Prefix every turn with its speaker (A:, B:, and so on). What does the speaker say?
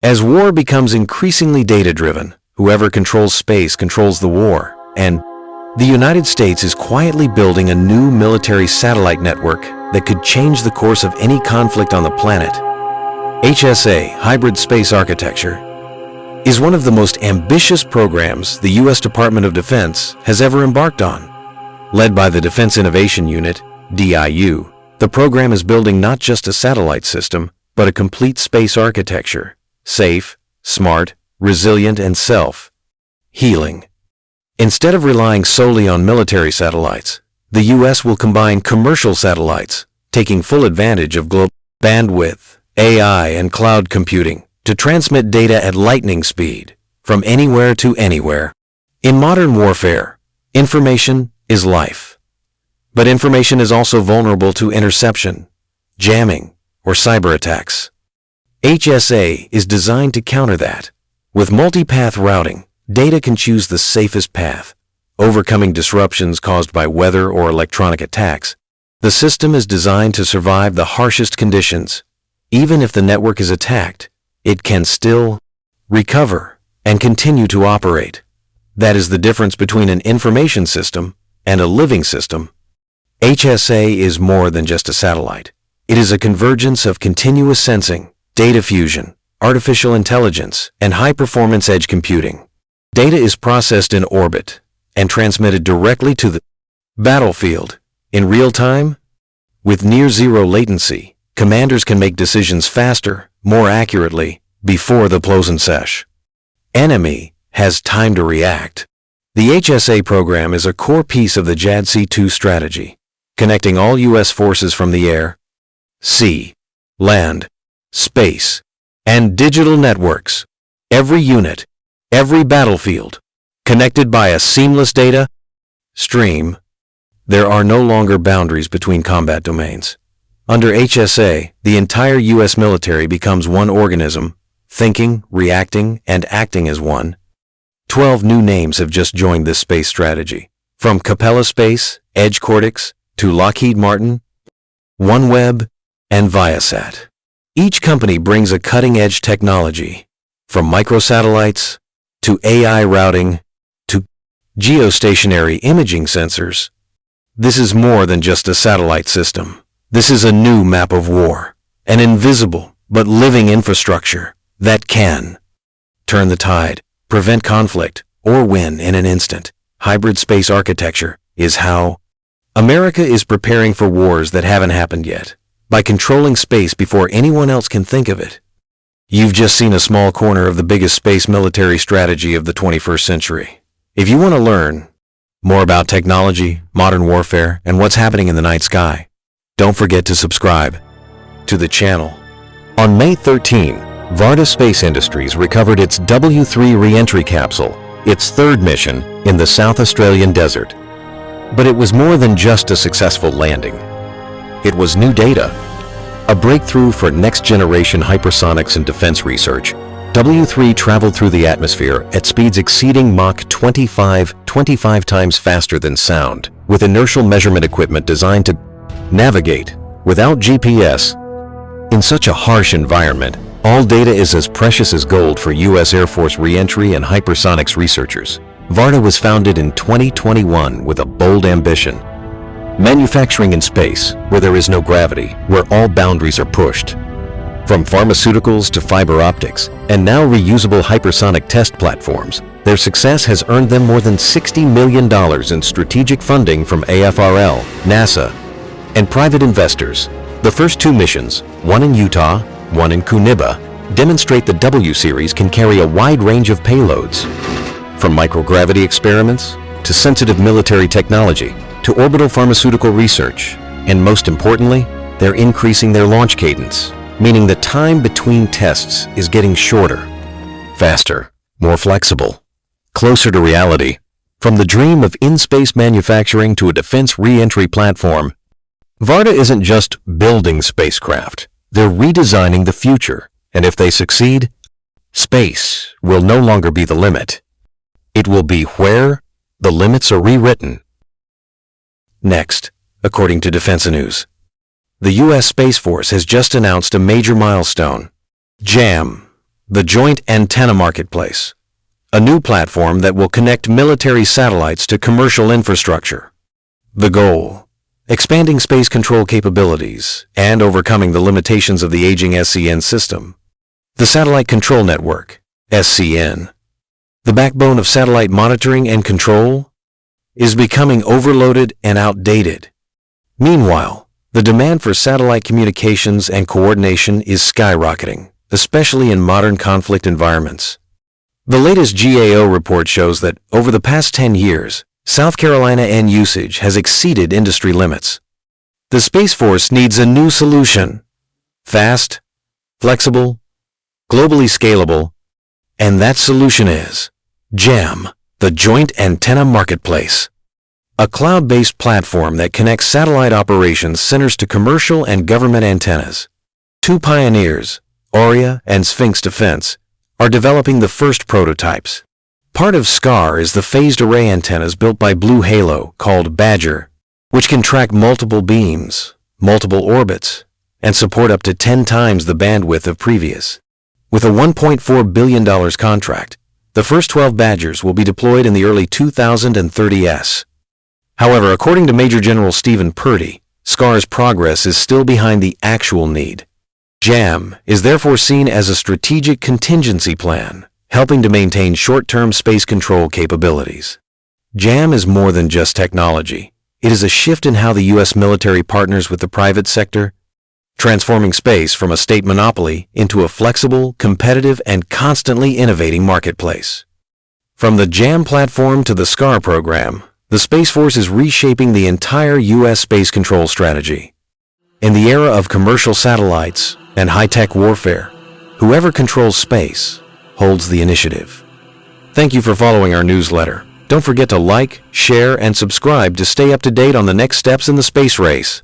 A: As war becomes increasingly data-driven, whoever controls space controls the war, and the United States is quietly building a new military satellite network that could change the course of any conflict on the planet. HSA, Hybrid Space Architecture, is one of the most ambitious programs the U.S. Department of Defense has ever embarked on. Led by the Defense Innovation Unit, DIU, the program is building not just a satellite system, but a complete space architecture, safe, smart, resilient, and self-healing. Instead of relying solely on military satellites, the U.S. will combine commercial satellites, taking full advantage of global bandwidth, AI, and cloud computing to transmit data at lightning speed, from anywhere to anywhere. In modern warfare, information is life. But information is also vulnerable to interception, jamming, or cyber attacks. HSA is designed to counter that. With multipath routing, data can choose the safest path, overcoming disruptions caused by weather or electronic attacks. The system is designed to survive the harshest conditions. Even if the network is attacked, it can still recover and continue to operate. That is the difference between an information system and a living system. HSA is more than just a satellite. It is a convergence of continuous sensing, data fusion, artificial intelligence, and high-performance edge computing. Data is processed in orbit and transmitted directly to the battlefield in real time. With near-zero latency, commanders can make decisions faster, more accurately, before the closing sesh. Enemy has time to react. The HSA program is a core piece of the JADC2 strategy, connecting all U.S. forces from the air, sea, land, space, and digital networks. Every unit, every battlefield, connected by a seamless data stream. There are no longer boundaries between combat domains. Under HSA, the entire U.S. military becomes one organism, thinking, reacting, and acting as one. 12 new names have just joined this space strategy. From Capella Space, Edge Cortex, to Lockheed Martin, OneWeb, and Viasat. Each company brings a cutting-edge technology, from microsatellites to AI routing to geostationary imaging sensors. This is more than just a satellite system. This is a new map of war, an invisible but living infrastructure that can turn the tide, prevent conflict, or win in an instant. Hybrid space architecture is how America is preparing for wars that haven't happened yet, by controlling space before anyone else can think of it. You've just seen a small corner of the biggest space military strategy of the 21st century. If you want to learn more about technology, modern warfare, and what's happening in the night sky, don't forget to subscribe to the channel. On May 13, Varda Space Industries recovered its W3 re-entry capsule, its third mission in the South Australian desert. But it was more than just a successful landing. It was new data, a breakthrough for next-generation hypersonics and defense research. W3 traveled through the atmosphere at speeds exceeding Mach 25 times faster than sound, with inertial measurement equipment designed to navigate without GPS. In such a harsh environment, all data is as precious as gold for U.S. Air Force re-entry and hypersonics researchers. Varda was founded in 2021 with a bold ambition. Manufacturing in space, where there is no gravity, where all boundaries are pushed. From pharmaceuticals to fiber optics, and now reusable hypersonic test platforms, their success has earned them more than $60 million in strategic funding from AFRL, NASA, and private investors. The first two missions, one in Utah, one in Kuniba, demonstrate the W-Series can carry a wide range of payloads. From microgravity experiments to sensitive military technology to orbital pharmaceutical research, and most importantly, they're increasing their launch cadence, meaning the time between tests is getting shorter, faster, more flexible, closer to reality. From the dream of in-space manufacturing to a defense re-entry platform, Varda isn't just building spacecraft, they're redesigning the future, and if they succeed, space will no longer be the limit. It will be where the limits are rewritten. Next, according to Defense News, the U.S. Space Force has just announced a major milestone. JAM, the Joint Antenna Marketplace, a new platform that will connect military satellites to commercial infrastructure. The goal: expanding space control capabilities and overcoming the limitations of the aging SCN system. The Satellite Control Network, SCN, the backbone of satellite monitoring and control, is becoming overloaded and outdated. Meanwhile, the demand for satellite communications and coordination is skyrocketing, especially in modern conflict environments. The latest GAO report shows that over the past 10 years, South Carolina end usage has exceeded industry limits. The Space Force needs a new solution: fast, flexible, globally scalable, and that solution is JAM, the Joint Antenna Marketplace, a cloud-based platform that connects satellite operations centers to commercial and government antennas. Two pioneers, Auria and Sphinx Defense, are developing the first prototypes. Part of SCAR is the phased array antennas built by Blue Halo called Badger, which can track multiple beams, multiple orbits, and support up to 10 times the bandwidth of previous. With a $1.4 billion contract, the first 12 Badgers will be deployed in the early 2030s. However, according to Major General Stephen Purdy, SCAR's progress is still behind the actual need. JAM is therefore seen as a strategic contingency plan, helping to maintain short-term space control capabilities. JAM is more than just technology. It is a shift in how the U.S. military partners with the private sector, transforming space from a state monopoly into a flexible, competitive, and constantly innovating marketplace. From the JAM platform to the SCAR program, the Space Force is reshaping the entire U.S. space control strategy. In the era of commercial satellites and high-tech warfare, whoever controls space holds the initiative. Thank you for following our newsletter. Don't forget to like, share, and subscribe to stay up to date on the next steps in the space race.